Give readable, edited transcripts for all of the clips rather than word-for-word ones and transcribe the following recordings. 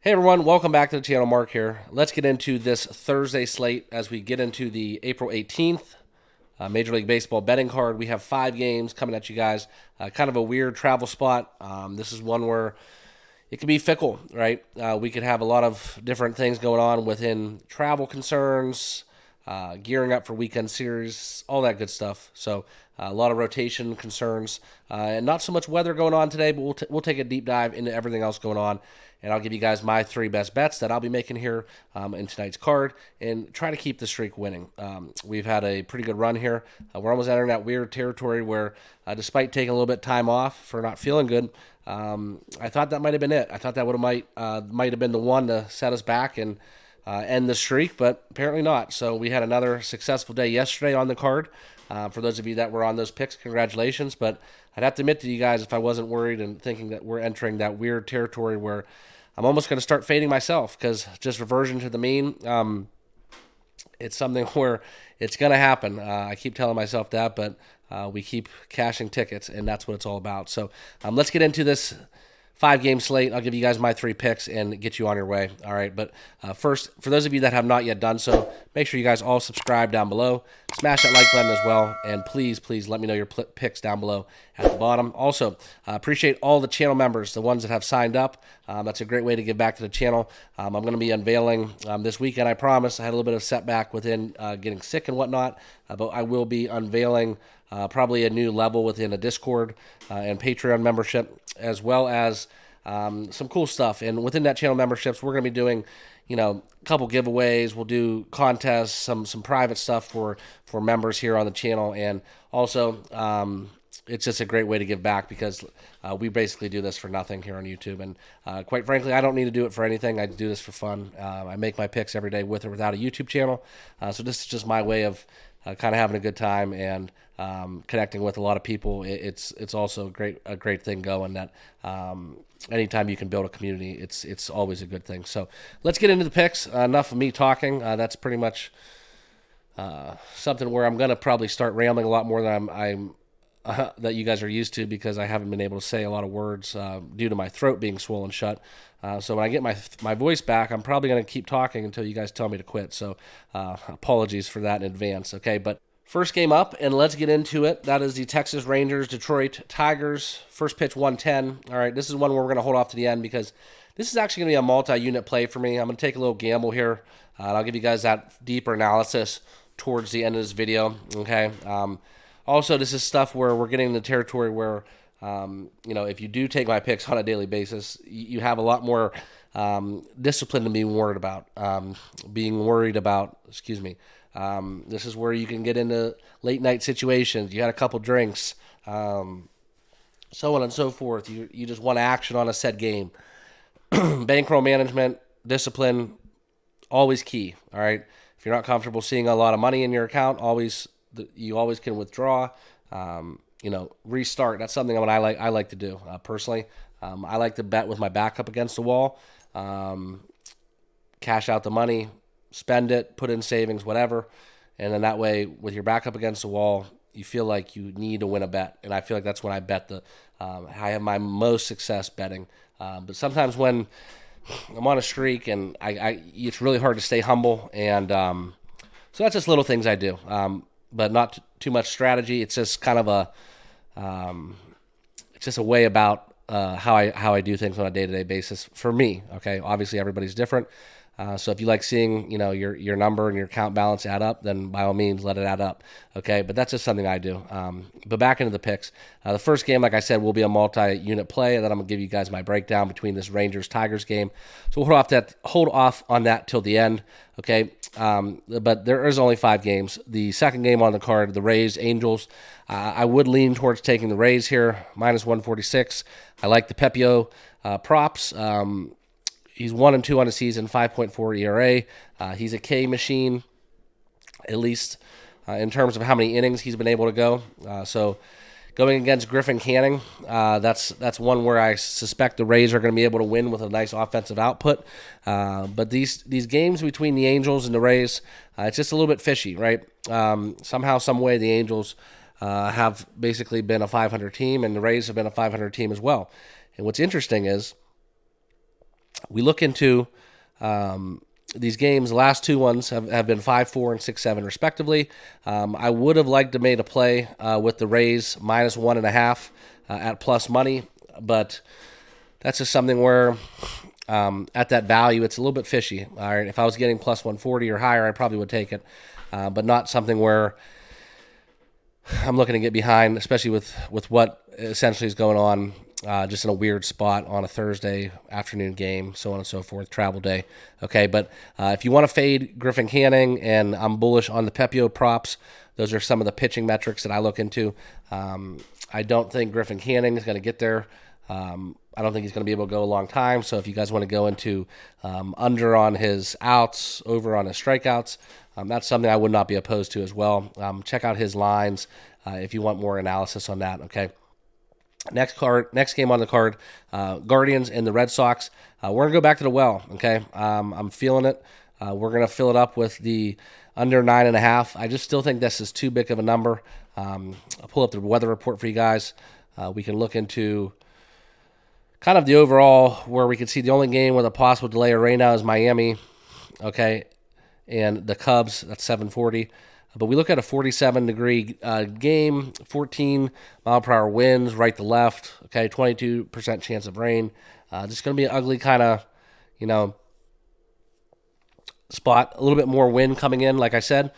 Hey everyone, welcome back to the channel. Mark here. Let's get into this Thursday slate as we get into the April 18th Major League Baseball betting card. We have 5 games coming at you guys. Kind of a weird travel spot. This is one where it can be fickle, right? We could have a lot of different things going on within travel concerns, gearing up for weekend series, all that good stuff. So a lot of rotation concerns, and not so much weather going on today, but we'll take a deep dive into everything else going on. And I'll give you guys my 3 best bets that I'll be making here in tonight's card and try to keep the streak winning. We've had a pretty good run here. We're almost entering that weird territory where, despite taking a little bit of time off for not feeling good, I thought that might have been it. I thought that might have been the one to set us back and end the streak, but apparently not. So we had another successful day yesterday on the card. For those of you that were on those picks, congratulations. But I'd have to admit to you guys, if I wasn't worried and thinking that we're entering that weird territory where I'm almost going to start fading myself, because just reversion to the mean, it's something where it's going to happen. I keep telling myself that, but we keep cashing tickets, and that's what it's all about. So let's get into this 5-game slate. I'll give you guys my 3 picks and get you on your way. All right, but first, for those of you that have not yet done so, make sure you guys all subscribe down below. Smash that like button as well, and please let me know your picks down below at the bottom. Also, appreciate all the channel members, the ones that have signed up. That's a great way to give back to the channel. I'm going to be unveiling this weekend, I promise. I had a little bit of setback within getting sick and whatnot, but I will be unveiling probably a new level within a Discord and Patreon membership, as well as some cool stuff. And within that channel memberships, we're going to be doing, a couple giveaways. We'll do contests, some private stuff for members here on the channel, and also it's just a great way to give back, because we basically do this for nothing here on YouTube. And quite frankly, I don't need to do it for anything. I do this for fun. I make my picks every day with or without a YouTube channel. So this is just my way of kind of having a good time and connecting with a lot of people. It's also a great thing going, that anytime you can build a community, it's always a good thing. So let's get into the picks. Enough of me talking. That's pretty much something where I'm going to probably start rambling a lot more than I'm that you guys are used to, because I haven't been able to say a lot of words due to my throat being swollen shut. So when I get my voice back, I'm probably going to keep talking until you guys tell me to quit. So apologies for that in advance, okay? But first game up, and let's get into it. That is the Texas Rangers, Detroit Tigers. First pitch, 110. All right, this is one where we're going to hold off to the end, because this is actually going to be a multi-unit play for me. I'm going to take a little gamble here, and I'll give you guys that deeper analysis towards the end of this video, okay? Also, this is stuff where we're getting in the territory where, if you do take my picks on a daily basis, you have a lot more discipline to be worried about. This is where you can get into late night situations. You had a couple drinks, so on and so forth. You just want action on a set game. Bankroll management, discipline, always key. All right. If you're not comfortable seeing a lot of money in your account, you always can withdraw. Restart. That's something that I like to do personally. I like to bet with my back up against the wall. Cash out the money, spend it, put in savings, whatever, and then that way, with your back up against the wall, you feel like you need to win a bet. And I feel like that's when I bet I have my most success betting. But sometimes when I'm on a streak and it's really hard to stay humble, and so that's just little things I do. But not too much strategy. It's just kind of it's just a way about how I do things on a day-to-day basis for me. Okay, obviously everybody's different. So if you like seeing your number and your account balance add up, then by all means let it add up. Okay, but that's just something I do. But back into the picks. The first game, like I said, will be a multi-unit play, and then I'm gonna give you guys my breakdown between this Rangers-Tigers game. So we'll hold off on that till the end. Okay, but there is only 5 games. The second game on the card, the Rays-Angels. I would lean towards taking the Rays here, -146. I like the Pepio props. He's 1-2 on the season, 5.4 ERA. He's a K machine, at least in terms of how many innings he's been able to go. So going against Griffin Canning, that's one where I suspect the Rays are going to be able to win with a nice offensive output. But these games between the Angels and the Rays, it's just a little bit fishy, right? Somehow, some way, the Angels have basically been a 500 team, and the Rays have been a 500 team as well. And what's interesting is, We look into these games. The last two ones have been 5-4 and 6-7 respectively. I would have liked to made a play with the Rays -1.5 at plus money, but that's just something where at that value it's a little bit fishy. All right, if I was getting plus 140 or higher, I probably would take it, but not something where I'm looking to get behind, especially with what essentially is going on. Just in a weird spot on a Thursday afternoon game, so on and so forth, travel day. Okay, but if you want to fade Griffin Canning, and I'm bullish on the Pepio props, those are some of the pitching metrics that I look into. I don't think Griffin Canning is going to get there. I don't think he's going to be able to go a long time, so if you guys want to go into under on his outs, over on his strikeouts, that's something I would not be opposed to as well. Check out his lines if you want more analysis on that, okay? Next game on the card, Guardians and the Red Sox. We're going to go back to the well, okay? I'm feeling it. We're going to fill it up with the under 9.5. I just still think this is too big of a number. I'll pull up the weather report for you guys. We can look into kind of the overall where we can see the only game with a possible delay right now is Miami, okay? And the Cubs, that's 7:40. But we look at a 47-degree game, 14-mile-per-hour winds, right to left, okay, 22% chance of rain. Just going to be an ugly kind of, spot. A little bit more wind coming in, like I said.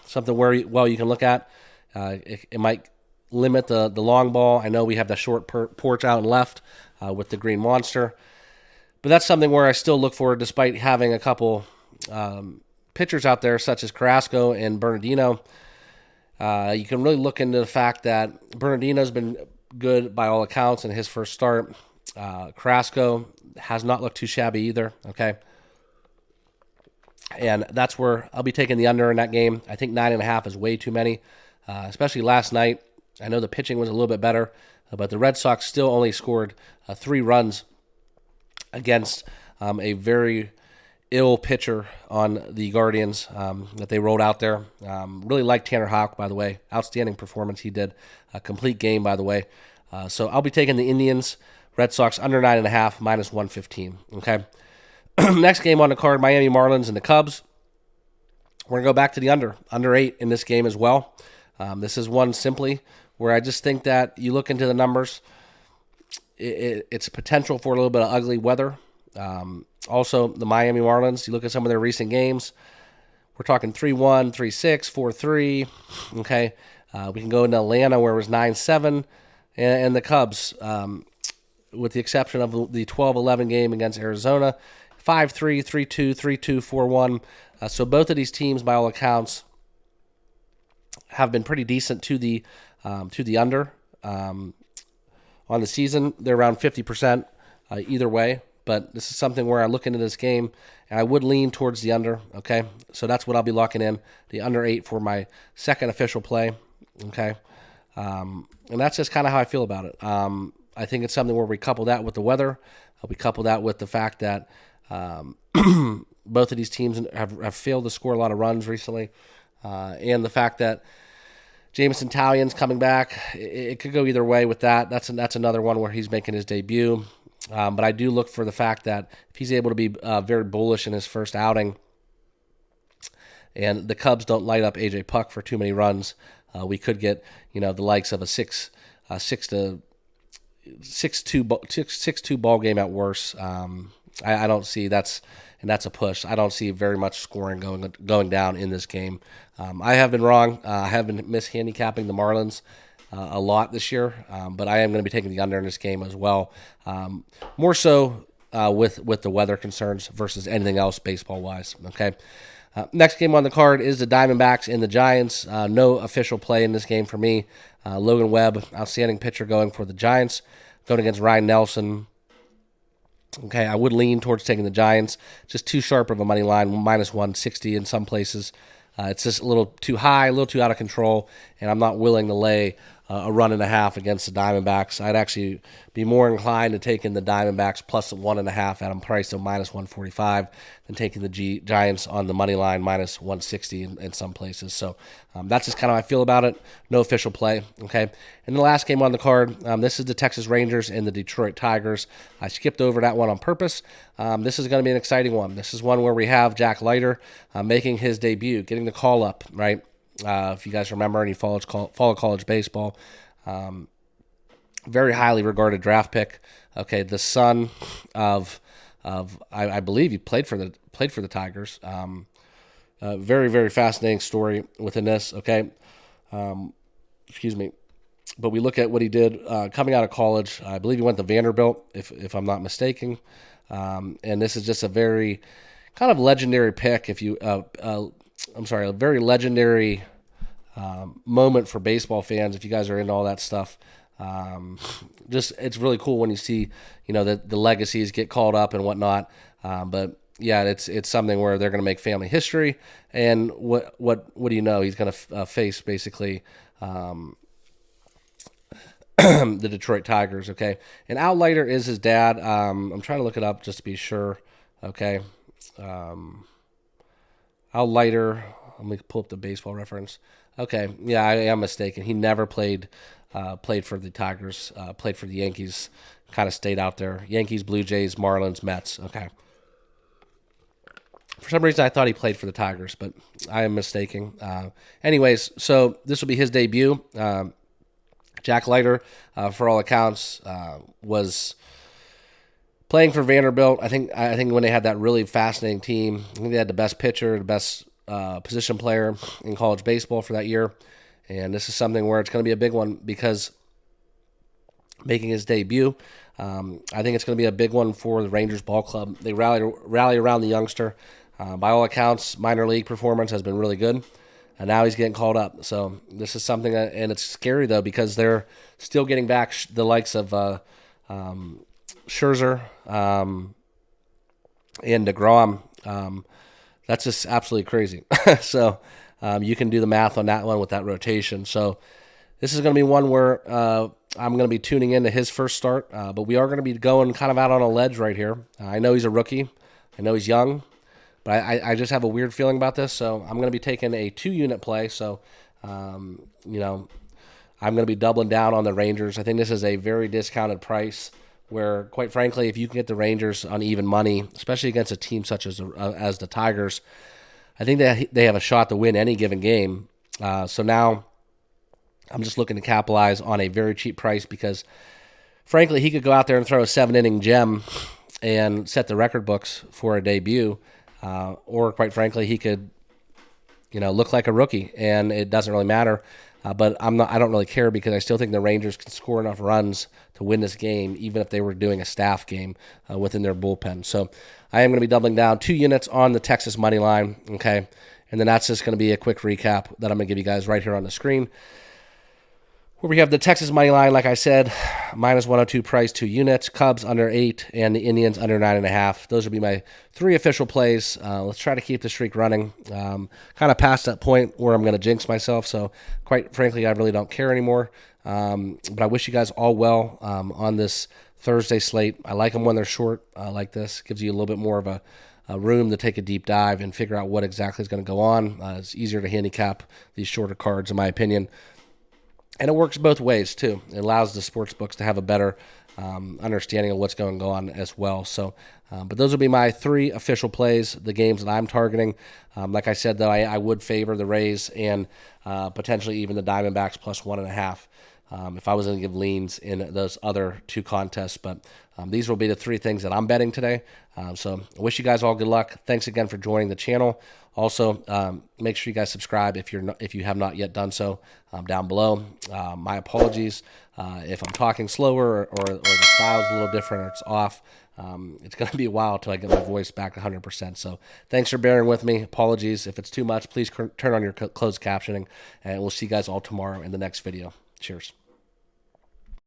Something where, you can look at. It might limit the long ball. I know we have the short porch out and left with the Green Monster. But that's something where I still look for, despite having a couple pitchers out there such as Carrasco and Bernardino. You can really look into the fact that Bernardino's been good by all accounts in his first start. Carrasco has not looked too shabby either, okay? And that's where I'll be taking the under in that game. I think 9.5 is way too many, especially last night. I know the pitching was a little bit better, but the Red Sox still only scored 3 runs against a very ill pitcher on the Guardians that they rolled out there. Really like Tanner Houck, by the way. Outstanding performance he did. A complete game, by the way. So I'll be taking the Indians, Red Sox under 9.5, -115. Okay. Next game on the card, Miami Marlins and the Cubs. We're going to go back to the under 8 in this game as well. This is one simply where I just think that you look into the numbers, it's potential for a little bit of ugly weather. Also, the Miami Marlins, you look at some of their recent games, we're talking 3-1, 3-6, 4-3. Okay, we can go into Atlanta where it was 9-7, and the Cubs, with the exception of the 12-11 game against Arizona, 5-3, 3-2, 3-2, 4-1. So both of these teams, by all accounts, have been pretty decent to the under on the season. They're around 50% either way. But this is something where I look into this game, and I would lean towards the under, okay? So that's what I'll be locking in, the under 8 for my second official play, okay? And that's just kind of how I feel about it. I think it's something where we couple that with the weather. We couple that with the fact that both of these teams have failed to score a lot of runs recently, and the fact that Jameson Taillon's coming back. It could go either way with that. That's another one where he's making his debut. But I do look for the fact that if he's able to be very bullish in his first outing, and the Cubs don't light up A.J. Puck for too many runs, we could get the likes of a 6-2 ball game at worst. I don't see that's a push. I don't see very much scoring going down in this game. I have been wrong. I have been mishandicapping the Marlins a lot this year, but I am going to be taking the under in this game as well. More so with the weather concerns versus anything else baseball-wise. Okay. Next game on the card is the Diamondbacks and the Giants. No official play in this game for me. Logan Webb, outstanding pitcher going for the Giants, going against Ryan Nelson. Okay, I would lean towards taking the Giants. Just too sharp of a money line, -160 in some places. It's just a little too high, a little too out of control, and I'm not willing to lay a run and a half against the Diamondbacks. I'd actually be more inclined to taking the Diamondbacks plus 1.5 at them priced at minus 145 than taking the Giants on the money line minus 160 in some places. So that's just kind of how I feel about it. No official play. Okay. And the last game on the card, this is the Texas Rangers and the Detroit Tigers. I skipped over that one on purpose. This is going to be an exciting one. This is one where we have Jack Leiter making his debut, getting the call up, right? If you guys remember and you follow college baseball, very highly regarded draft pick. Okay, the son of I believe he played for the Tigers. Very, very fascinating story within this. Okay, excuse me, but we look at what he did coming out of college. I believe he went to Vanderbilt, if I'm not mistaken. And this is just a very kind of legendary pick. A very legendary moment for baseball fans. If you guys are into all that stuff, it's really cool when you see, the legacies get called up and whatnot. But yeah, it's something where they're going to make family history. And what do you know? He's going to face basically the Detroit Tigers. Okay, and Al Leiter is his dad. I'm trying to look it up just to be sure. Okay. Al Leiter, let me pull up the baseball reference. Okay, yeah, I am mistaken. He never played for the Tigers, played for the Yankees, kind of stayed out there. Yankees, Blue Jays, Marlins, Mets. Okay. For some reason, I thought he played for the Tigers, but I am mistaken. Anyways, so this will be his debut. Jack Leiter, for all accounts, was playing for Vanderbilt. I think when they had that really fascinating team, I think they had the best pitcher, the best position player in college baseball for that year. And this is something where it's going to be a big one because making his debut, I think it's going to be a big one for the Rangers ball club. They rally around the youngster. By all accounts, minor league performance has been really good. And now he's getting called up. So this is something, and it's scary, though, because they're still getting back the likes of Scherzer and DeGrom. That's just absolutely crazy. So you can do the math on that one with that rotation. So this is going to be one where I'm going to be tuning into his first start, but we are going to be going kind of out on a ledge right here. I know he's a rookie. I know he's young, but I just have a weird feeling about this. So I'm going to be taking a 2-unit play. So, I'm going to be doubling down on the Rangers. I think this is a very discounted price where, quite frankly, if you can get the Rangers on even money, especially against a team such as the Tigers, I think they have a shot to win any given game. So now I'm just looking to capitalize on a very cheap price because, frankly, he could go out there and throw a 7-inning gem and set the record books for a debut. Or, quite frankly, he could, look like a rookie, and it doesn't really matter. But I don't really care because I still think the Rangers can score enough runs to win this game, even if they were doing a staff game within their bullpen. So I am going to be doubling down 2 units on the Texas money line. Okay, and then that's just going to be a quick recap that I'm going to give you guys right here on the screen. Where we have the Texas money line, like I said, minus 102 price, 2 units, Cubs under 8, and the Indians under 9.5. Those will be my 3 official plays. Let's try to keep the streak running. Kind of past that point where I'm going to jinx myself, so quite frankly, I really don't care anymore. But I wish you guys all well on this Thursday slate. I like them when they're short like this. Gives you a little bit more of a room to take a deep dive and figure out what exactly is going to go on. It's easier to handicap these shorter cards, in my opinion. And it works both ways, too. It allows the sports books to have a better understanding of what's going on as well. So, but those will be my 3 official plays, the games that I'm targeting. Like I said, though, I would favor the Rays and potentially even the Diamondbacks plus 1.5 if I was going to give leans in those other 2 contests. But these will be the 3 things that I'm betting today. So I wish you guys all good luck. Thanks again for joining the channel. Also, make sure you guys subscribe if you have not yet done so down below. My apologies if I'm talking slower or the style's a little different or it's off. It's going to be a while till I get my voice back 100%. So thanks for bearing with me. Apologies if it's too much. Please turn on your closed captioning, and we'll see you guys all tomorrow in the next video. Cheers.